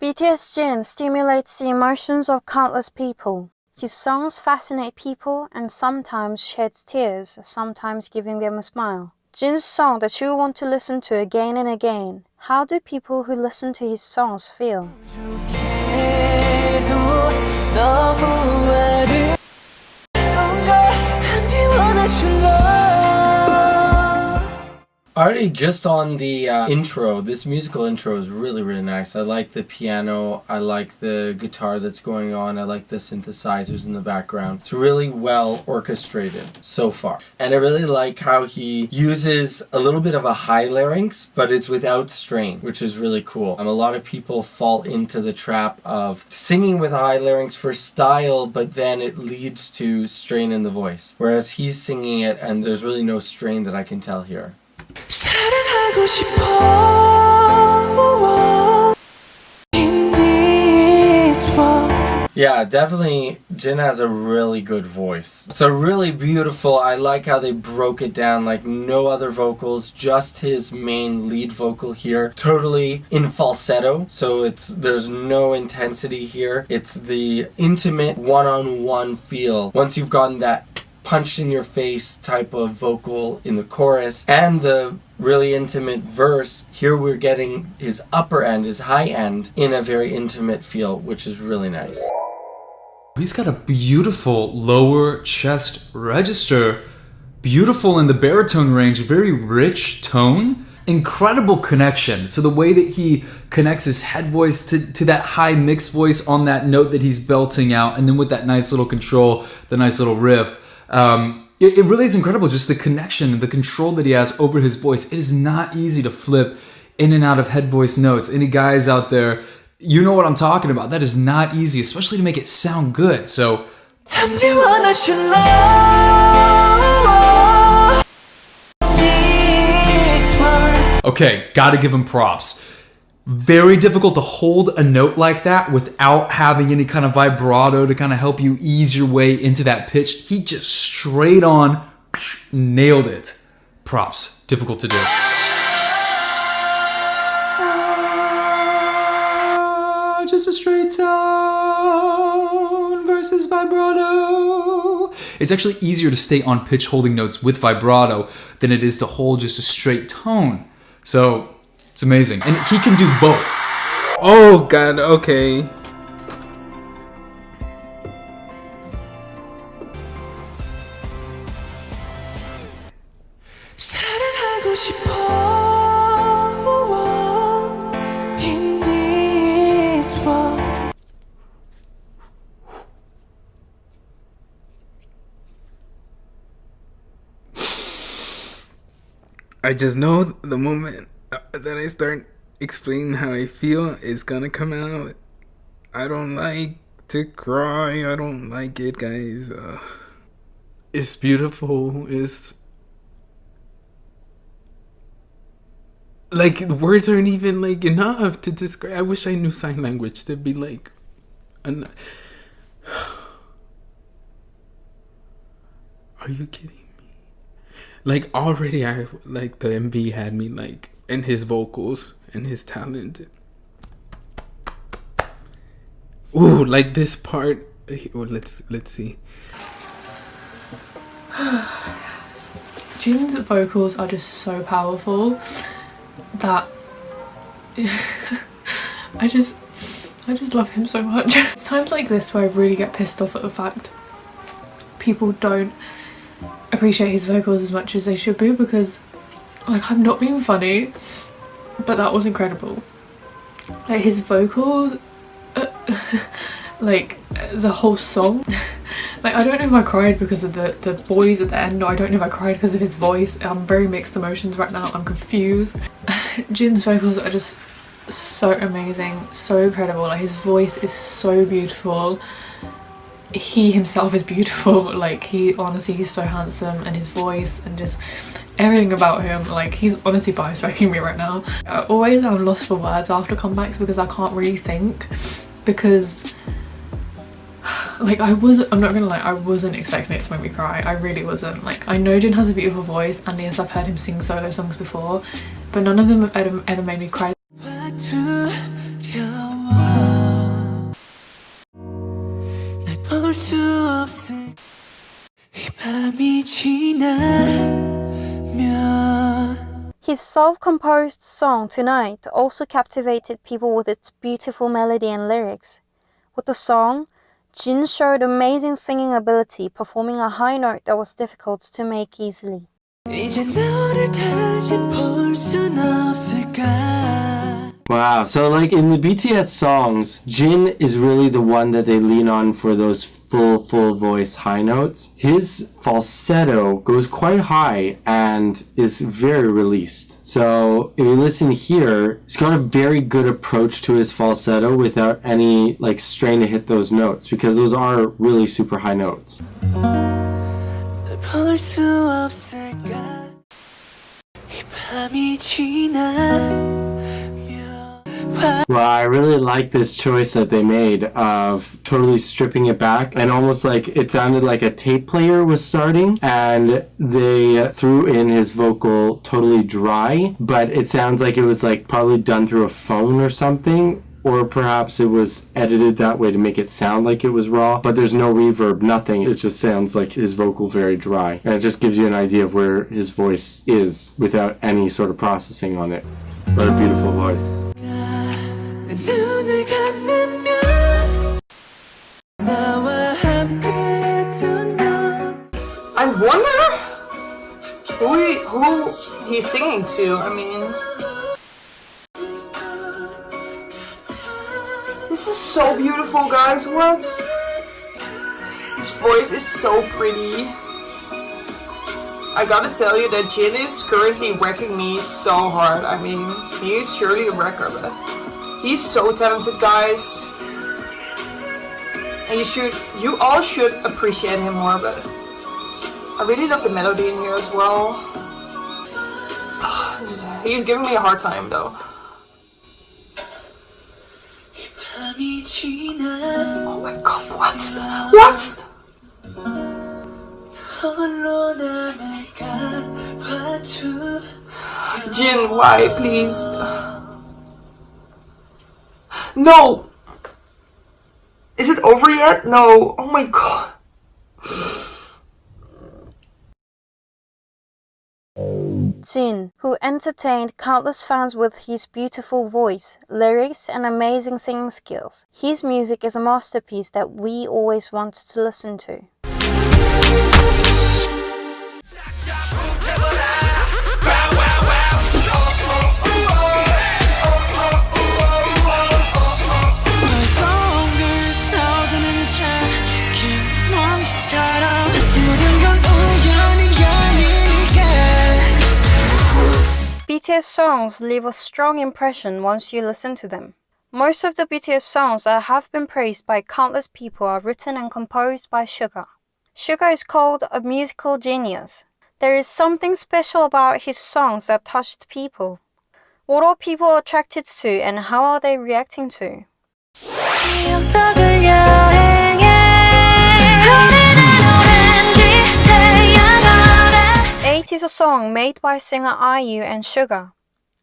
BTS Jin stimulates the emotions of countless people. His songs fascinate people and sometimes shed tears, sometimes giving them a smile. Jin's song that you want to listen to again and again. How do people who listen to his songs feel? Already just on the intro, this musical intro is really, really nice. I like the piano, I like the guitar that's going on, I like the synthesizers in the background. It's really well orchestrated so far. And I really like how he uses a little bit of a high larynx, but it's without strain, which is really cool. A lot of people fall into the trap of singing with a high larynx for style, but then it leads to strain in the voice. Whereas he's singing it and there's really no strain that I can tell here. 사랑하고 싶어. Yeah, definitely Jin has a really good voice. It's a really beautiful, I like how they broke it down, like no other vocals, just his main lead vocal here, totally in falsetto, so there's no intensity here. It's the intimate one-on-one feel. Once you've gotten that punched in your face type of vocal in the chorus and the really intimate verse, here we're getting his upper end, his high end, in a very intimate feel, which is really nice. He's got a beautiful lower chest register, beautiful in the baritone range, very rich tone, incredible connection. So the way that he connects his head voice to that high mixed voice on that note that he's belting out, and then with that nice little control, the nice little riff, it really is incredible, just the connection, the control that he has over his voice. It is not easy to flip in and out of head voice notes. Any guys out there, you know what I'm talking about. That is not easy, especially to make it sound good. So okay, gotta give him props. Very difficult to hold a note like that without having any kind of vibrato to kind of help you ease your way into that pitch. He just straight on nailed it. Props. Difficult to do. Just a straight tone versus vibrato. It's actually easier to stay on pitch holding notes with vibrato than it is to hold just a straight tone. So it's amazing. And he can do both. Oh god, okay. 사랑하고 싶어. In this world. I just know the moment that I start explaining how I feel is gonna come out. I don't like to cry. I don't like it, guys. It's beautiful. It's like the words aren't even like enough to describe. I wish I knew sign language to be like are you kidding me? Like already I like the MV had me like in his vocals and his talent. Ooh, like this part. Well, let's see. Jin's vocals are just so powerful that I just love him so much. It's times like this where I really get pissed off at the fact people don't appreciate his vocals as much as they should be, because like I'm not being funny, but that was incredible. Like his vocals, like the whole song. Like I don't know if I cried because of the boys at the end, or I don't know if I cried because of his voice. I'm very mixed emotions right now. I'm confused. Jin's vocals are just so amazing, so incredible. Like his voice is so beautiful. He himself is beautiful. Like he's so handsome, and his voice and just everything about him, like he's honestly bias-striking me right now. I always am lost for words after comebacks because I can't really think, because Like I'm not gonna lie, I wasn't expecting it to make me cry. I really wasn't. Like, I know Jin has a beautiful voice, and yes, I've heard him sing solo songs before, but none of them have ever made me cry. His self-composed song Tonight also captivated people with its beautiful melody and lyrics. With the song, Jin showed amazing singing ability, performing a high note that was difficult to make easily. Wow, so like in the BTS songs, Jin is really the one that they lean on for those full voice high notes. His falsetto goes quite high and is very released. So if you listen here, he's got a very good approach to his falsetto without any like strain to hit those notes, because those are really super high notes. Well, I really like this choice that they made of totally stripping it back, and almost like it sounded like a tape player was starting, and they threw in his vocal totally dry, but it sounds like it was like probably done through a phone or something, or perhaps it was edited that way to make it sound like it was raw, but there's no reverb, nothing. It just sounds like his vocal very dry, and it just gives you an idea of where his voice is without any sort of processing on it. What a beautiful voice. I wonder who he's singing to. I mean, this is so beautiful, guys. What? His voice is so pretty. I gotta tell you that Jin is currently wrecking me so hard. I mean, he is surely a wrecker, but he's so talented, guys. And you all should appreciate him more, but I really love the melody in here as well. He's giving me a hard time though. Oh my god, what? What? Jin, why, please? No! Is it over yet? No. Oh my god. Jin, who entertained countless fans with his beautiful voice, lyrics, and amazing singing skills. His music is a masterpiece that we always want to listen to. BTS songs leave a strong impression once you listen to them. Most of the BTS songs that have been praised by countless people are written and composed by SUGA. SUGA is called a musical genius. There is something special about his songs that touched people. What are people attracted to and how are they reacting to? 8 is a song made by singer IU and SUGA.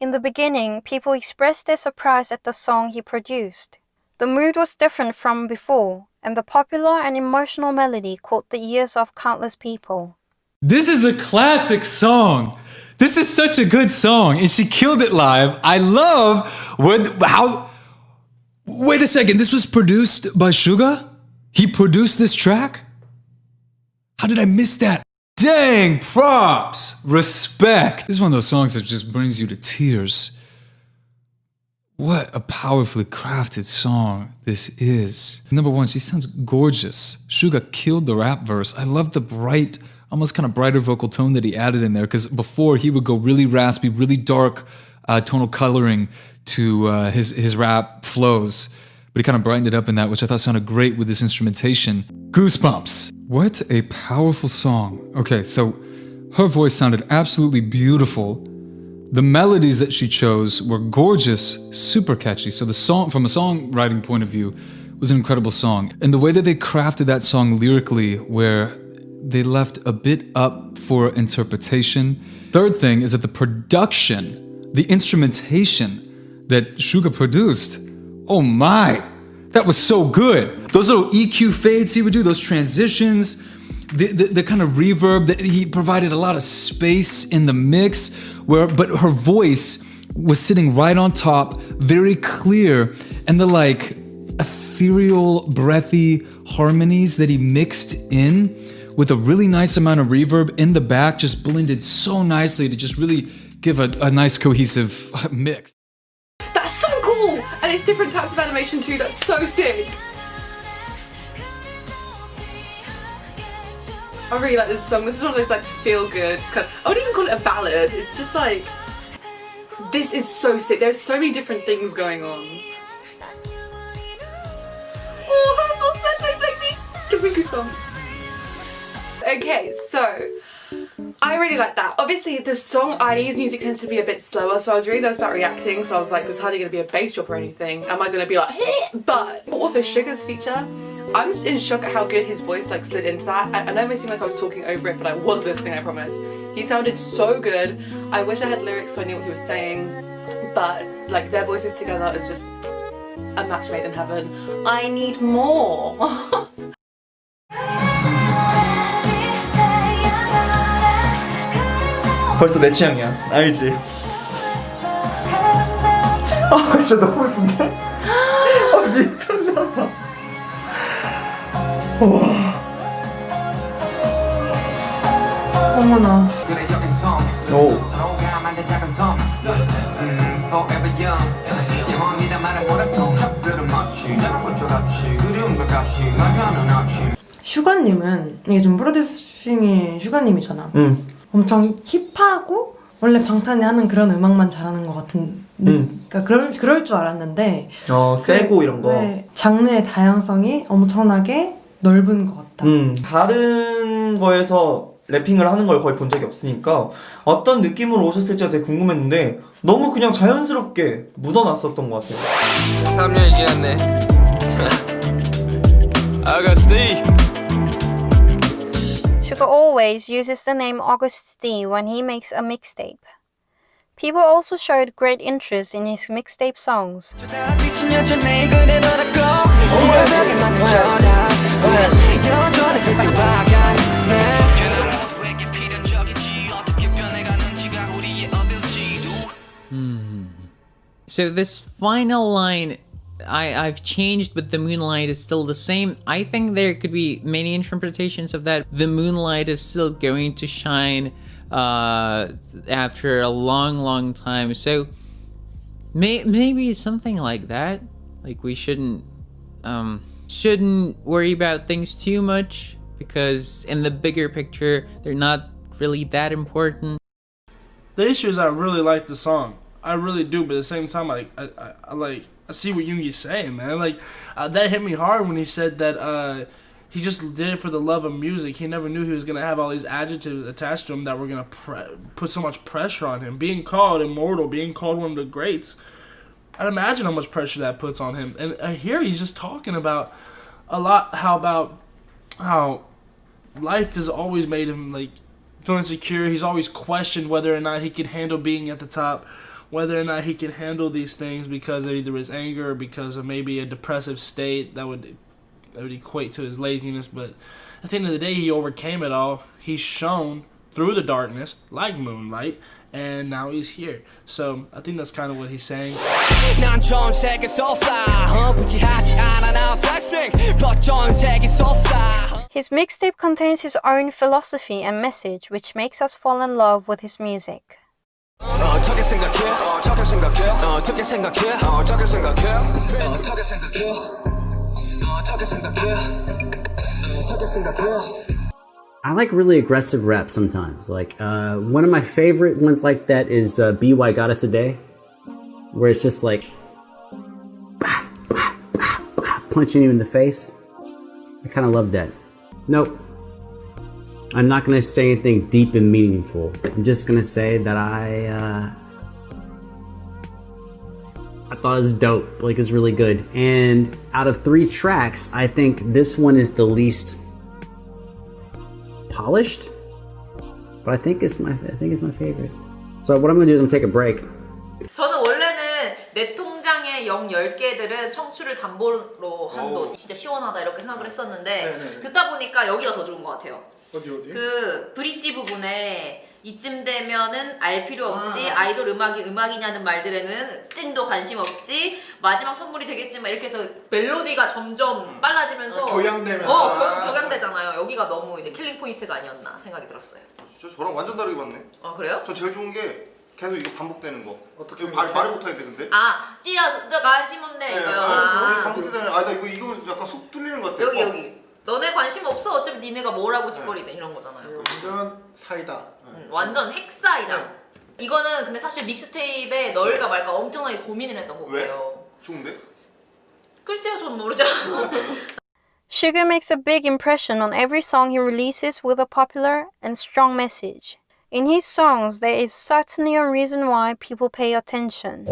In the beginning, people expressed their surprise at the song he produced. The mood was different from before, and the popular and emotional melody caught the ears of countless people. This is a classic song. This is such a good song, and she killed it live. I love how. Wait a second, this was produced by SUGA? He produced this track? How did I miss that? Dang, props, respect. This is one of those songs that just brings you to tears. What a powerfully crafted song this is. Number one, she sounds gorgeous. SUGA killed the rap verse. I love the bright, almost kind of brighter vocal tone that he added in there, because before he would go really raspy, really dark tonal coloring to his rap flows. But he kind of brightened it up in that, which I thought sounded great with this instrumentation. Goosebumps. What a powerful song. Okay, so her voice sounded absolutely beautiful. The melodies that she chose were gorgeous, super catchy. So the song, from a songwriting point of view, was an incredible song. And the way that they crafted that song lyrically, where they left a bit up for interpretation. Third thing is that the production, the instrumentation that SUGA produced, oh my, that was so good. Those little EQ fades he would do, those transitions, the kind of reverb that he provided, a lot of space in the mix, but her voice was sitting right on top, very clear, and the like ethereal, breathy harmonies that he mixed in with a really nice amount of reverb in the back just blended so nicely to just really give a nice cohesive mix. That's so cool! And it's different types of animation too, that's so sick! I really like this song. This is one of those like feel good. I wouldn't even call it a ballad. It's just like, this is so sick. There's so many different things going on. Oh, that's so sweet. Give me goosebumps. Okay, so I really like that. Obviously, the song IE's music tends to be a bit slower, so I was really nervous about reacting. So I was like, there's hardly going to be a bass drop or anything. Am I going to be like, hey? But also SUGA's feature. I'm just in shock at how good his voice like slid into that. I know it may seem like I was talking over it, but I was listening, I promise. He sounded so good. I wish I had lyrics so I knew what he was saying, but like their voices together is just a match made in heaven. I need more. 벌써 내 취향이야. 알지? 아 진짜 너무 예쁜데? 아 미쳤나봐. 어머나. 오. 슈가님은 이게 좀 프로듀싱이 슈가님이잖아. 엄청 힙하고 원래 방탄이 하는 그런 음악만 잘하는 것 같은 그러니까 그럴 줄 알았는데 세고 이런 거 장르의 다양성이 엄청나게 넓은 것 같다. 다른 거에서 래핑을 하는 걸 거의 본 적이 없으니까 어떤 느낌으로 오셨을지가 되게 궁금했는데 너무 그냥 자연스럽게 묻어났었던 것 같아요. 3년이 지났네. Agust D. SUGA always uses the name Agust D when he makes a mixtape. People also showed great interest in his mixtape songs. So this final line I've changed, but the moonlight is still the same. I think there could be many interpretations of that. The moonlight is still going to shine after a long time. So maybe something like that. Like we shouldn't worry about things too much, because in the bigger picture, they're not really that important. The issue is I really like the song. I really do, but at the same time, I see what Yoongi's saying, man. Like that hit me hard when he said that he just did it for the love of music. He never knew he was gonna have all these adjectives attached to him that were gonna put so much pressure on him. Being called immortal, being called one of the greats, I'd imagine how much pressure that puts on him. And here he's just talking about a lot how life has always made him like feel insecure. He's always questioned whether or not he could handle being at the top, whether or not he can handle these things because of either his anger or because of maybe a depressive state that would equate to his laziness. But at the end of the day, he overcame it all. He's shown through the darkness like moonlight, and now he's here. So I think that's kind of what he's saying. His mixtape contains his own philosophy and message, which makes us fall in love with his music. I like really aggressive rap sometimes. Like one of my favorite ones like that is BY Got Us a Day, where it's just like punching you in the face. I kind of love that. Nope. I'm not going to say anything deep and meaningful. I'm just going to say that I thought it was dope. Like, it's really good. And out of 3 tracks, I think this one is the least polished. But I think it's my favorite. So what I'm gonna do is I'm gonna take a break. 저는 원래는 내 통장에 10개들은 청취를 담보로 한 돈 진짜 시원하다 이렇게 생각을 했었는데 듣다 보니까 여기가 더 좋은 것 같아요. 어디? 그 브릿지 부분에 이쯤 되면은 알 필요 없지 아이돌 음악이 음악이냐는 말들에는 땡도 관심 없지 마지막 선물이 되겠지만 이렇게 해서 멜로디가 점점 빨라지면서 격양되면 격양되잖아요. 여기가 너무 이제 킬링 포인트가 아니었나 생각이 들었어요. 진짜 저랑 완전 다르게 봤네. 아 그래요? 저 제일 좋은 게 계속 이거 반복되는 거. 어떻게 말을 못하겠네 근데. 띠야 너 관심 없네 이거요. 반복되는. 나 이거 약간 속 뚫리는 것 같아. 여기 너네 관심 없어 어차피 니네가 뭐라고 짓거리든 이런 거잖아요. 완전 사이다. 완전 핵사이다. 이거는 근데 사실 믹스테이프에 넣을까 말까 엄청나게 고민을 했던 곡이에요. 좋은데? 글쎄요 전 모르죠. Suga makes a big impression on every song he releases with a popular and strong message. In his songs, there is certainly a reason why people pay attention.